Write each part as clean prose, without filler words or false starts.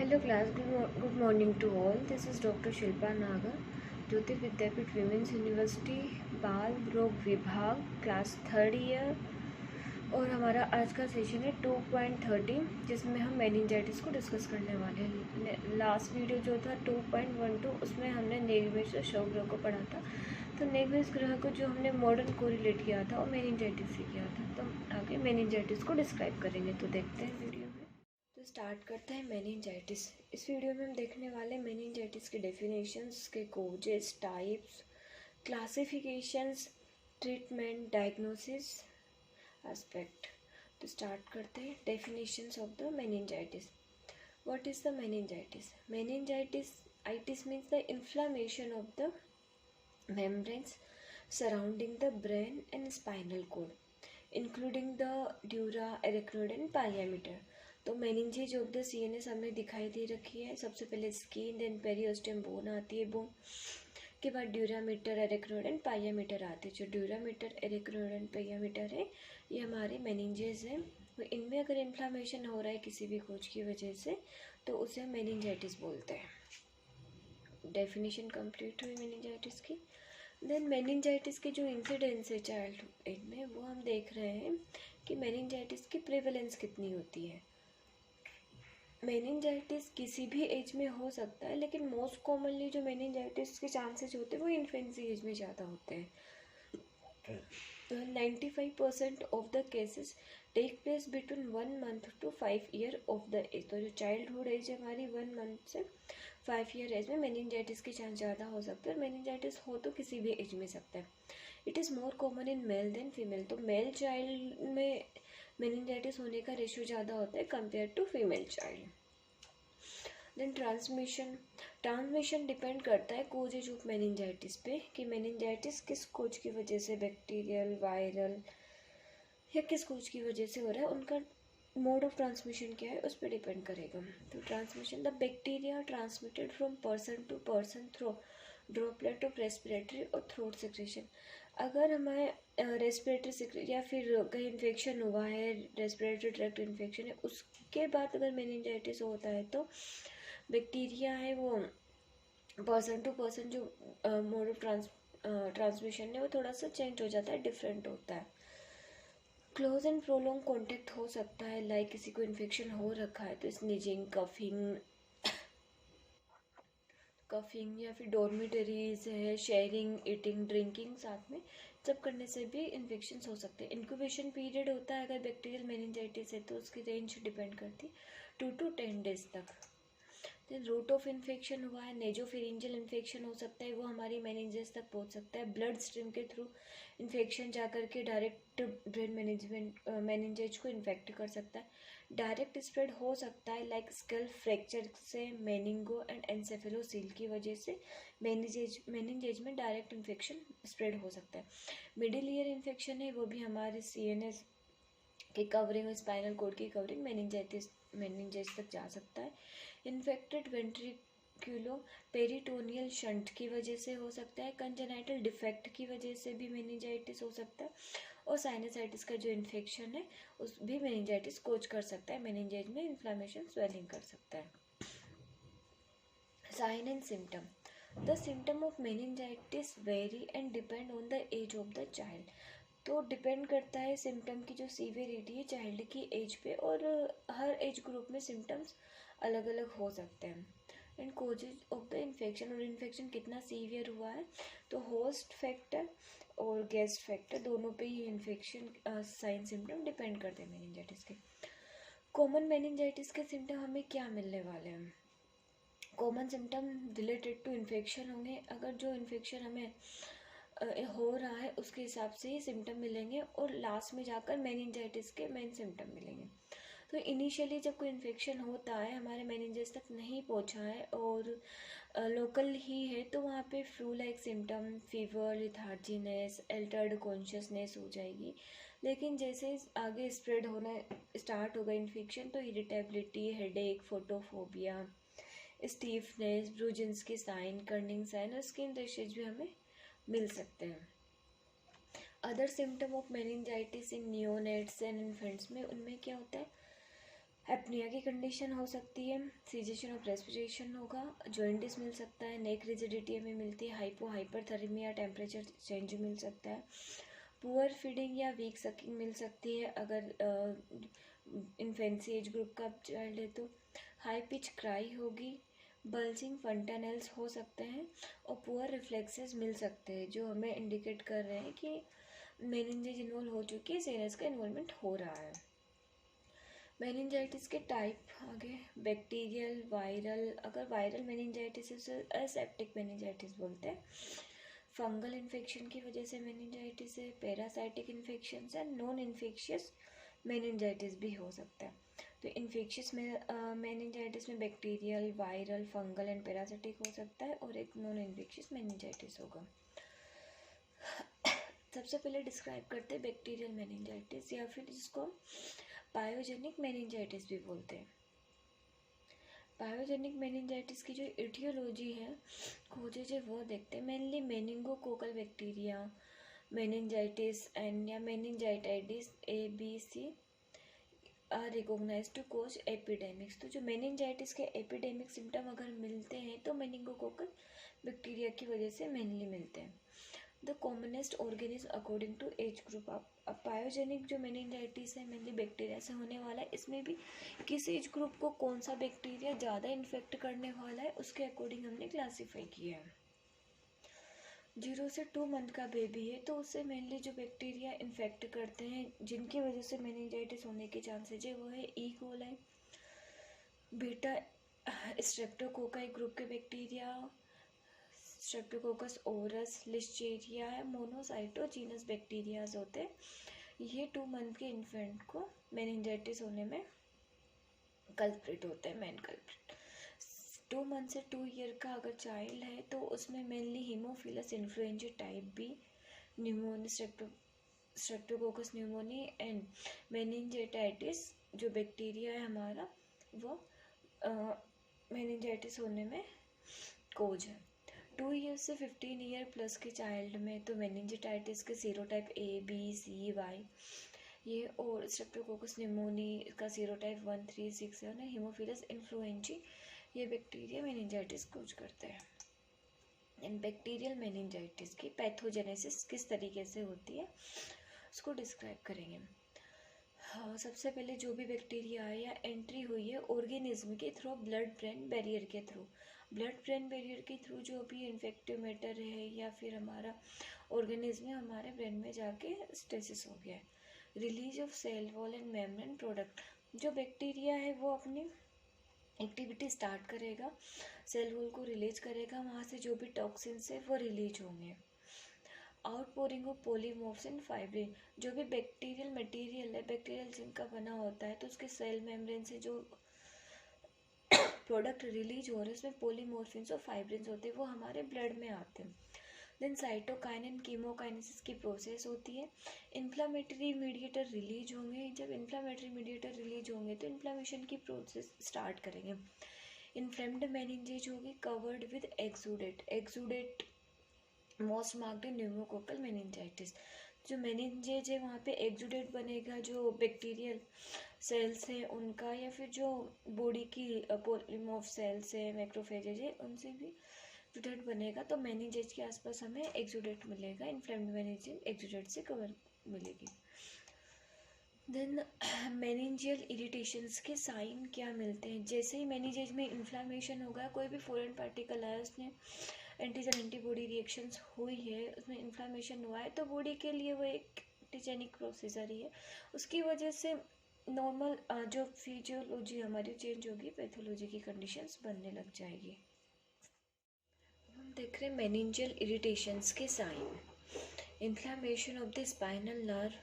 Hello class, good morning to all. This is Dr. Shilpa Nagar, Jyoti Vidyapeeth women's university बाल रोग विभाग class third year. और हमारा आज का सेशन है 2.30 जिसमें हम मेनिंजाइटिस को डिस्कस करने वाले हैं। लास्ट वीडियो जो था 2.12 उसमें हमने नेगवेज और शव ग्रह को पढ़ा था। तो नेगवेज ग्रह को जो हमने मॉडर्न कोरिलेट किया था और मेनिंजाइटिस से किया था, तो हम आगे मेनिंजाइटिस को डिस्क्राइब करेंगे। तो देखते हैं वीडियो में। तो स्टार्ट करते हैं मेनिंजाइटिस। इस वीडियो में हम देखने वाले मेनिंजाइटिस के डेफिनेशंस के causes, types, classifications, treatment, diagnosis, aspect. तो स्टार्ट करते हैं definitions of the meningitis. What is the meningitis? Meningitis means the inflammation of the membranes surrounding the brain and spinal cord, including the dura, arachnoid and pyometer. तो मेनिंजेज of the CNS हमें दिखाई दे रखी है। सबसे पहले skin, then periosteum bone आती है, bone के बाद ड्यूरामीटर, एरेक्नोइड एंड पायामीटर आते हैं। जो ड्यूरामीटर, एरेक्नोइड एंड पायामीटर है ये हमारे मेनिंजेस हैं। तो इनमें अगर इन्फ्लामेशन हो रहा है किसी भी कोज की वजह से तो उसे हम मेनिंजाइटिस बोलते हैं। डेफिनेशन कंप्लीट हुई मेनिंजाइटिस की। देन मेनिंजाइटिस की जो इंसिडेंस है चाइल्ड एज में वो हम देख रहे हैं कि मेनिंजाइटिस की प्रेवलेंस कितनी होती है। मेनिंजाइटिस किसी भी एज में हो सकता है, लेकिन मोस्ट कॉमनली जो मेनिंजाइटिस के चांसेस होते हैं वो इन्फेंसी एज में ज़्यादा होते हैं। 95% of the cases take place between 1 month to 5 year of the age. तो जो चाइल्डहुड एज है हमारी 1 मंथ से 5 ईयर एज में मेनिंजाइटिस के चांस ज़्यादा हो सकते हैं। और मेनिंजाइटिस हो तो किसी भी एज में सकता है। It is more common in male than female. तो मेल चाइल्ड में मेनिंजाइटिस होने का रेशियो ज़्यादा होता है compare to female child. Then transmission depend करता है कोजेज ऑफ मेनिंजाइटिस पे कि मेनिंजाइटिस किस कोज की वजह से, बैक्टीरियल, वायरल या किस कोज की वजह से हो रहा है। उनका मोड ऑफ ट्रांसमिशन क्या है उस पर डिपेंड करेगा। तो transmission, the bacteria transmitted from person to person through droplet of respiratory और थ्रोट सेक्रेशन। अगर हमें रेस्पिरेटरी या फिर कहीं इन्फेक्शन हुआ है, रेस्पिरेटरी ट्रैक्ट इन्फेक्शन है, उसके बाद अगर मेनिंजाइटिस होता है तो बैक्टीरिया है वो पर्सन टू पर्सन जो मोड ऑफ ट्रांसमिशन है वो थोड़ा सा चेंज हो जाता है, डिफरेंट होता है। क्लोज एंड प्रोलॉन्ग कॉन्टेक्ट हो सकता है, लाइक किसी को इन्फेक्शन हो रखा है तो स्नीजिंग, कफिंग या फिर डॉर्मिटरीज है, शेयरिंग, ईटिंग, ड्रिंकिंग साथ में सब करने से भी इन्फेक्शन हो सकते हैं। इंक्यूबेशन पीरियड होता है अगर बैक्टीरियल मेनिंजाइटिस है तो उसकी रेंज डिपेंड करती है 2 to 10 डेज तक। देन रूट ऑफ इन्फेक्शन हुआ है, नेजोफेरिंजियल इन्फेक्शन हो सकता है, वो हमारी मेनिंजेस तक पहुंच सकता है। ब्लड स्ट्रीम के थ्रू इन्फेक्शन जाकर के डायरेक्ट ब्रेन मेनिंजेज को इन्फेक्ट कर सकता है। डायरेक्ट स्प्रेड हो सकता है लाइक स्कल फ्रैक्चर से, मेनिंगो एंड एनसेफेलोसील की वजह से मेनिंजेज में डायरेक्ट इन्फेक्शन स्प्रेड हो सकता है। मिडिल ईयर इन्फेक्शन है वो भी हमारे सीएनएस की कवरिंग और स्पाइनल कोड की कवरिंग मेनिंजेस तक जा सकता है। इन्फेक्टेड वेंट्रिक्यूलो पेरिटोनियल शंट की वजह से हो सकता है। कंजेनाइटल डिफेक्ट की वजह से भी मेनिंजाइटिस हो सकता है। और साइनसाइटिस का जो इन्फेक्शन है उस भी मेनिंजाइटिस कोज कर सकता है। मेनिंजेज में इन्फ्लामेशन, स्वेलिंग कर सकता है। Sign and symptom, the symptom of meningitis very and depend on the age of the child. तो डिपेंड करता है सिम्टम की जो सीवियरिटी है चाइल्ड की एज पे, और हर एज ग्रुप में सिम्टम्स अलग अलग हो सकते हैं। And causes of the infection, और इन्फेक्शन कितना सीवियर हुआ है तो होस्ट फैक्टर और गेस्ट फैक्टर दोनों पे ही इन्फेक्शन साइन सिम्टम डिपेंड करते हैं मेनिंजाइटिस के। कॉमन मेनिंजाइटिस के सिम्टम हमें क्या मिलने वाले हैं? Common symptom related to infection होंगे। अगर जो इन्फेक्शन हमें हो रहा है उसके हिसाब से ही सिम्टम मिलेंगे, और लास्ट में जाकर मेनिंजाइटिस के मेन सिम्टम मिलेंगे। तो इनिशियली जब कोई इन्फेक्शन होता है, हमारे मेनिंजेस तक नहीं पहुंचा है और लोकल ही है, तो वहाँ पे flu like symptom, fever, letharginess, altered consciousness हो जाएगी। लेकिन जैसे आगे स्प्रेड होना स्टार्ट होगा इन्फेक्शन तो irritability, headache, photophobia, stiffness, Brudzinski sign, Kernig sign और स्किन रैशेज भी हमें मिल सकते हैं। Other symptom of meningitis in neonates and infants में उनमें क्या होता है? एपनिया की कंडीशन हो सकती है, सीजेशन ऑफ रेस्पिरेशन होगा, जॉइंटिस मिल सकता है, नेक रिजिडिटी में मिलती है, हाइपरथर्मिया, टेम्परेचर चेंज मिल सकता है, पुअर फीडिंग या वीक सकिंग मिल सकती है अगर इन्फेंसी एज ग्रुप का चाइल्ड है तो, हाई पिच क्राई होगी, बल्जिंग फंटानेल्स हो सकते हैं और पुअर रिफ्लेक्सेस मिल सकते हैं जो हमें इंडिकेट कर रहे हैं कि मेनिंजेज इन्वॉल्व हो चुकी है, सीएनएस का इन्वॉल्वमेंट हो रहा है। मेनिंजाइटिस के टाइप आगे बैक्टीरियल, वायरल, अगर वायरल मेनिंजाइटिस है एसेप्टिक मेनिंजाइटिस बोलते हैं, फंगल इन्फेक्शन की वजह से मेनिंजाइटिस है, पैरासाइटिक इन्फेक्शन है, नॉन इन्फेक्शियस मेनिंजाइटिस भी हो सकता है। तो इन्फेक्शियस में मेनिंजाइटिस में bacterial, viral, fungal and parasitic हो सकता है और एक नॉन इन्फेक्शियस मेनिंजाइटिस होगा। सबसे पहले डिस्क्राइब करते हैं बैक्टीरियल मेनिंजाइटिस या फिर जिसको पायोजेनिक मेनिंजाइटिस भी बोलते हैं। पायोजेनिक मेनिंजाइटिस की जो इटियोलॉजी है खोजे जो वो देखते हैं, mainly meningococcal bacteria meningitis and या meningitis ABC are recognise to cause epidemics. तो जो मेनिंजाइटिस के एपिडेमिक सिम्टम अगर मिलते हैं तो मेनिंगोकोकल बैक्टीरिया की वजह से मेनली मिलते हैं। The commonest organism according to age group. अब पायोजेनिक जो मेनिंजाइटिस है मेनली बैक्टीरिया से होने वाला है, इसमें भी किस एज ग्रुप को कौन सा बैक्टीरिया ज़्यादा इन्फेक्ट करने वाला है उसके अकॉर्डिंग हमने क्लासीफाई किया है। 0 से 2 मंथ का बेबी है तो उससे मेनली जो बैक्टीरिया इन्फेक्ट करते हैं जिनकी वजह से मेनिंजाइटिस होने के चांसेज है वो है E coli, beta streptococci group के bacteria, streptococcus aureus, listeria, monocytogenes bacterias होते हैं। ये 2 मंथ के इन्फेंट को मेनिंजाइटिस होने में कल्प्रिट होते हैं, मेन कल्प्रिट। 2 मंथ से 2 ईयर का अगर चाइल्ड है तो उसमें mainly haemophilus influenzae type B, pneumonia, streptococcus pneumoniae and meningitis जो बैक्टीरिया है हमारा वो मेनिंजाइटिस होने में कोज है। 2 ईयर से 15 ईयर प्लस के चाइल्ड में तो मेनिंजाइटिस के serotype A, B, C, Y ये, और स्ट्रेप्टोकोकस न्यूमोनी का सीरोटाइप 1, 3, 6 है ना, हीमोफिलस इन्फ्लुएंजी ये बैक्टीरिया मेनिंजाइटिस कोज करते हैं। इन बैक्टीरियल मेनिंजाइटिस की पैथोजेनेसिस किस तरीके से होती है उसको डिस्क्राइब करेंगे। हाँ, सबसे पहले जो भी बैक्टीरिया है या एंट्री हुई है ऑर्गेनिज्म के थ्रू ब्लड ब्रेन बैरियर के थ्रू, ब्लड ब्रेन बैरियर के थ्रू जो भी इन्फेक्टिव मैटर है या फिर हमारा ऑर्गेनिज्म हमारे ब्रेन में जाके स्टेसिस हो गया है। Release of cell wall and membrane product, जो बैक्टीरिया है वो अपनी एक्टिविटी स्टार्ट करेगा, सेल वॉल को रिलीज करेगा, वहाँ से जो भी टॉक्सिन्स है वो रिलीज होंगे। Outpouring of polymorphs and fibrin, जो भी बैक्टीरियल मटेरियल है बैक्टीरियल जिंक का बना होता है तो उसके सेल मेम्ब्रेन से जो प्रोडक्ट रिलीज हो रहे हैं उसमें पॉलीमॉर्फिन्स और फाइब्रिन्स होते हैं वो हमारे ब्लड में आते हैं। देन साइटोकाइन एंड कीमोकाइनेसिस की प्रोसेस होती है। इन्फ्लामेटरी मीडिएटर रिलीज होंगे, जब इन्फ्लामेटरी मीडिएटर रिलीज होंगे तो इन्फ्लामेशन की प्रोसेस स्टार्ट करेंगे। इन्फ्लेम्ड मेनिंजेज होगी covered with exudate, exudate most marked pneumococcal meningitis. जो मेनिंजेज है वहाँ पे एक्सूडेट बनेगा जो बैक्टीरियल सेल्स हैं उनका, या फिर जो बॉडी की पॉलीमॉर्फ सेल्स है मैक्रोफेजेज है उनसे भी एक्सूडेट बनेगा, तो मेनिंजेज के आसपास हमें एक्सूडेट मिलेगा, इन्फ्लेम्ड मेनिंजेज एक्सूडेट से कवर मिलेगी। देन मेनिंजियल इरिटेशंस के साइन क्या मिलते हैं, जैसे ही मेनिंजेज में इन्फ्लामेशन होगा, कोई भी फॉरेन पार्टिकल आया उसने एंटीजन एंटीबॉडी रिएक्शंस हुई है, उसमें इन्फ्लामेशन हुआ है, तो बॉडी के लिए वो एक एंटीजेनिक प्रोसीजर ही है, उसकी वजह से नॉर्मल जो फिजियोलॉजी हमारी चेंज होगी, पैथोलॉजी की कंडीशंस बनने लग जाएगी। हम देख रहे हैं मेनिंजियल इरिटेशंस के sign. Inflammation of the spinal nerve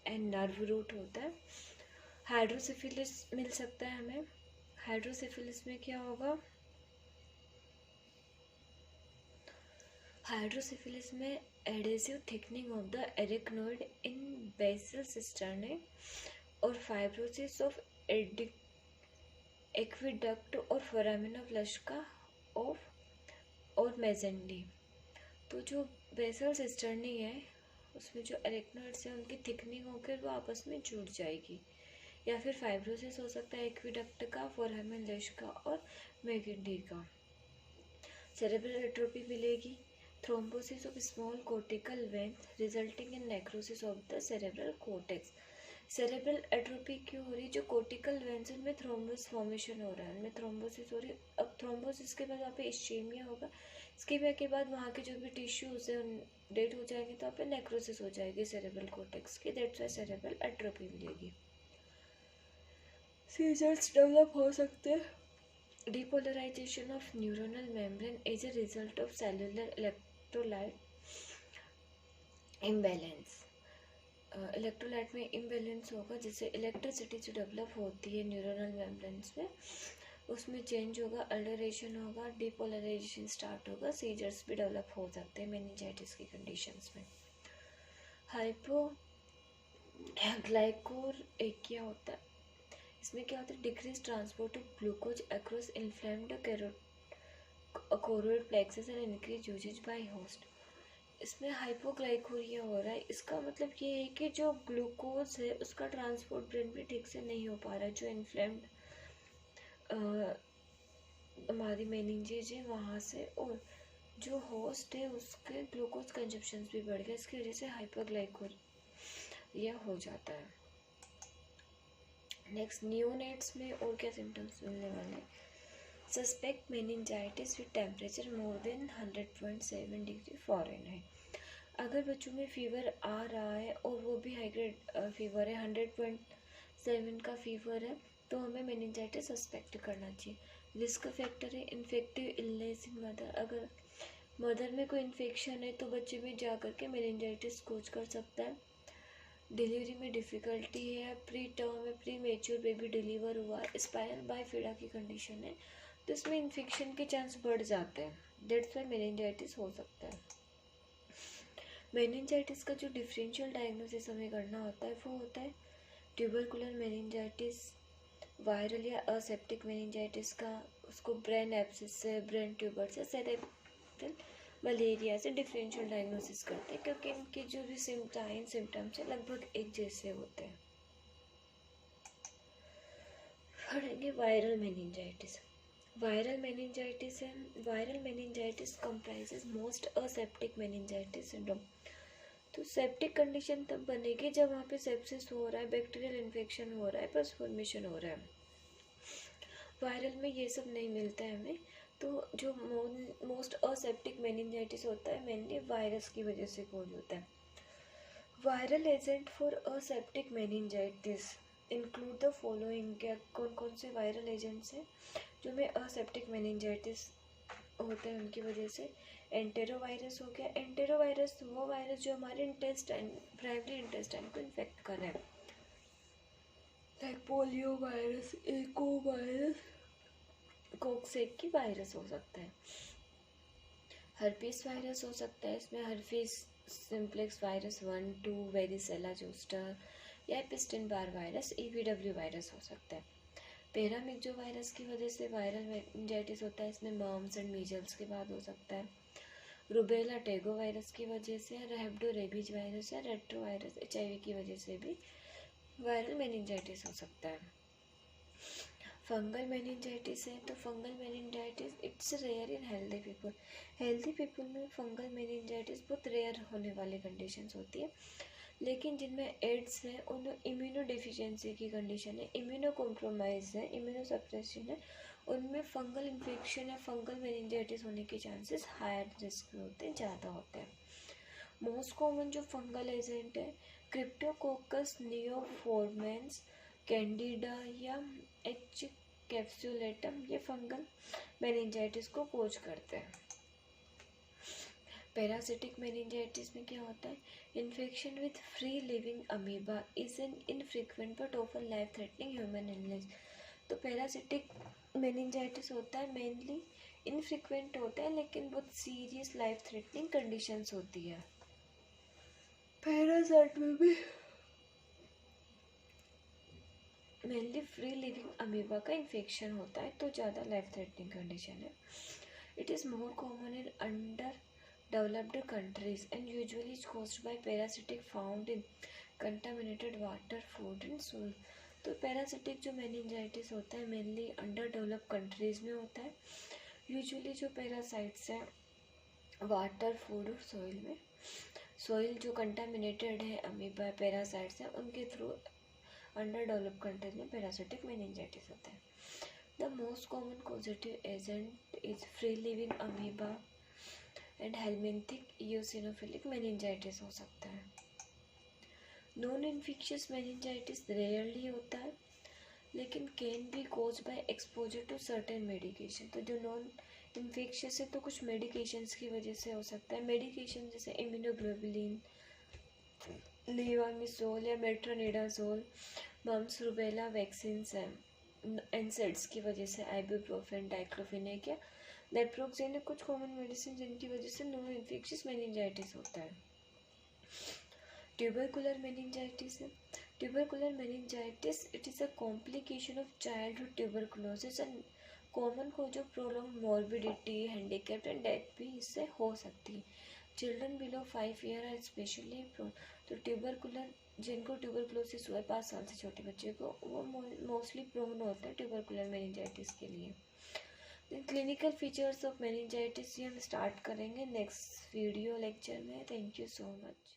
and nerve root होता है। हाइड्रोसिफिलिस मिल सकता है हमें। हाइड्रोसिफिलिस में क्या होगा, हाइड्रोसिफिलिस में adhesive thickening of the arachnoid in basal cisternae और फाइब्रोसिस ऑफ एक्विडक्ट और फोरामिना फ्लश ऑफ और मेजेंडी। तो जो बेसल सिस्टर्नी है उसमें जो एरिकनोइड्स हैं उनकी थिकनिंग होकर वो आपस में जुड़ जाएगी, या फिर फाइब्रोसिस हो सकता है एक्विडक्ट का, फोरामेन लश का और मैगेंडी का। सेरेब्रल एट्रोपी मिलेगी, thrombosis of small cortical veins resulting in necrosis of the cerebral cortex. Cerebral atrophy क्यों हो रही? जो कोर्टिकल वेन्स उनमें थ्रोम्बस फॉर्मेशन हो रहा है, उनमें थ्रोम्बोसिस हो रही है। अब थ्रोम्बोसिस के बाद वहाँ पे इश्चेमिया होगा, इस्कीमिया के बाद वहाँ के जो भी टिश्यूज है डेड हो जाएंगे, तो वहाँ पे नेक्रोसिस हो जाएगी सेरेब्रल कॉर्टेक्स की। दैट्स वाई सेरेब्रल एट्रोपी मिलेगी। सीजर्स डेवलप हो सकते हैं। Depolarization of neuronal membrane is a result of cellular electrolyte imbalance. Electrolyte में इम्बैलेंस होगा, जिससे इलेक्ट्रिसिटी जो डेवलप होती है न्यूरोनल मेम्ब्रेन्स में, उसमें चेंज होगा, अल्टरेशन होगा, डिपोलराइजेशन स्टार्ट होगा, सीजर्स भी डेवलप हो सकते हैं मेनिंजाइटिस की कंडीशंस में। हाइपोग्लाइकोरेकिया होता है, इसमें क्या होता है? Decrease transport of glucose across inflamed choroid plexus and increase usage by host. इसमें हाइपोग्लाइकोरिया हो रहा है, इसका मतलब ये है कि जो ग्लूकोज है उसका ट्रांसपोर्ट ब्रेन में ठीक से नहीं हो पा रहा है, जो इन्फ्लेम्ड हमारी मेनिंजेज है वहाँ से, और जो होस्ट है उसके ग्लूकोज कंजप्शन भी बढ़ गया, इसकी वजह से हाइपोग्लाइकोरिया हो जाता है। नेक्स्ट, नियोनेट्स में और क्या सिम्टम्स मिलने वाले? Suspect meningitis with temperature more than 100.7 degree Fahrenheit. अगर बच्चों में फीवर आ रहा है और वो भी हाई ग्रेड फीवर है, 100.7 का फीवर है, तो हमें मेनिंजाइटिस सस्पेक्ट करना चाहिए। रिस्क फैक्टर है इन्फेक्टिव इलनेस इन मदर। अगर मदर में कोई इन्फेक्शन है तो बच्चे में जा कर के मेनिंजाइटिस कोज कर सकता है। डिलीवरी में डिफ़िकल्टी है, प्री टर्म में प्री मेच्योर बेबी डिलीवर हुआ है, स्पाइनल बाइफिडा की कंडीशन है, तो इसमें इन्फेक्शन के चांस बढ़ जाते हैं। दैट्स वाई मेनिंजाइटिस हो सकता है। मेनिंजाइटिस का जो डिफरेंशियल डायग्नोसिस हमें करना होता है वो होता है ट्यूबरकुलर मेनिंजाइटिस, वायरल या असेप्टिक मेनिंजाइटिस का, उसको ब्रेन एब्सिस से, ब्रेन ट्यूबर से, सेरेब्रल मलेरिया से डिफरेंशियल डायग्नोसिस करते हैं, क्योंकि इनके जो भी सिम्टम्स हैं लगभग एक जैसे होते हैं। पढ़ेंगे वायरल मेनिंजाइटिस। वायरल मेनिंजाइटिस है, viral meningitis comprises most aseptic meningitis syndrome. तो सेप्टिक कंडीशन तब बनेगी जब वहाँ पे सेप्सिस हो रहा है, बैक्टीरियल इन्फेक्शन हो रहा है, पस फॉर्मेशन हो रहा है। वायरल में ये सब नहीं मिलता है हमें। तो जो मोस्ट असेप्टिक मेनिंजाइटिस होता है मेनली वायरस की वजह से कोज होता है। Viral agent for aseptic meningitis include the following. क्या कौन कौन से वायरल एजेंट्स हैं जो में असेप्टिक मेनिंजाइटिस होते हैं उनकी वजह से? एंटेरोवायरस हो गया। एंटेरोवायरस वो वायरस जो हमारे इंटेस्टाइन, प्राइमरी इंटेस्टाइन को इन्फेक्ट कर रहा है, लाइक पोलियो वायरस, एको वायरस, कोक्सेक की वायरस हो सकता है। हर्पीस वायरस हो सकता है, इसमें herpes simplex virus 1, 2, varicella zoster या एपिस्टिन बार वायरस, EBW वायरस हो सकता है। पैरामिक्जो वायरस की वजह से वायरल मेनिंजाइटिस होता है, इसमें मर्म्स एंड मीजल्स के बाद हो सकता है। रूबेला टेगो वायरस की वजह से, रेबडो रेबीज वायरस या रेट्रो वायरस HIV की वजह से भी वायरल मेनिंजाइटिस हो सकता है। फंगल मेनिंजाइटिस है, तो fungal meningitis it's rare in healthy people. Healthy people में फंगल मेनिंजाइटिस बहुत रेयर होने वाली कंडीशंस होती है, लेकिन जिनमें एड्स है, उनमें इम्यूनो डिफिशियंसी की कंडीशन है, इम्यूनो कॉम्प्रोमाइज है, इम्यूनो सप्रेशन है, उनमें फंगल इन्फेक्शन या फंगल मेनिंजाइटिस होने के चांसेस हायर रिस्क में होते हैं, ज़्यादा होते हैं। मोस्ट कॉमन जो फंगल एजेंट है क्रिप्टोकोकस नियोफॉर्मेंस, कैंडिडा या एच कैप्सुलेटम, ये फंगल मेनिंजाइटिस को कोज करते हैं। पैरासिटिक मेनिंजाइटिस में क्या होता है? Infection with free living amoeba is an infrequent but often life threatening human illness. तो पैरासिटिक मेनिंजाइटिस होता है, मेनली इनफ्रीक्वेंट होता है, लेकिन बहुत सीरियस लाइफ थ्रेटनिंग कंडीशंस होती है। पैरासाइट में भी मेनली फ्री लिविंग अमीबा का इन्फेक्शन होता है, तो ज़्यादा लाइफ थ्रेटनिंग कंडीशन है। It is more common in under developed countries and usually is caused by parasitic found in contaminated water, food and soil. तो पैरासिटिक जो मेनिंजाइटिस होता है मेनली अंडर डेवलप्ड कंट्रीज़ में होता है। यूजुअली जो parasites हैं वाटर, फूड और सॉइल में, सॉइल जो कंटामिनेटेड है अमीबा पैरासाइट्स हैं उनके थ्रू अंडर डेवलप्ड कंट्रीज में पैरासिटिक मेनिंजाइटिस होता है। The most common causative agent is free living amoeba and helminthic ईओसिनोफिलिक meningitis हो सकता है। नॉन इन्फेक्शियस मेनिंजाइटिस रेयरली होता है लेकिन can be cause by exposure to certain medication. तो जो नॉन इन्फेक्शियस है तो कुछ मेडिकेशंस की वजह से हो सकता है। मेडिकेशन जैसे इम्यूनोग्लोबुलिन, लीवामिसोल या मेट्रोनिडाजोल, मम्स रूबेला वैक्सीन्स हैं, एनसेड्स की वजह से आइबुप्रोफेन, डाइक्लोफिनेक या लेप्रोक्सेन है कुछ कॉमन मेडिसिन जिनकी वजह से नॉन इन्फेक्शियस मेनिंजाइटिस होता है। ट्यूबरकुलर मेनिंजाइटिस है। Tubercular meningitis it is a complication of childhood tuberculosis and common cause of prolong morbidity, handicap and death भी इससे हो सकती है। Children below 5 year are specially prone. तो ट्यूबरकुलर जिनको ट्यूबरकुलोसिस हुआ है 5 साल से छोटे बच्चे को, वो मोस्टली प्रोन होते हैं ट्यूबरकुलर मेनिंजाइटिस के लिए। Then clinical features of meningitis ये हम स्टार्ट करेंगे नेक्स्ट वीडियो लेक्चर में। Thank you so much.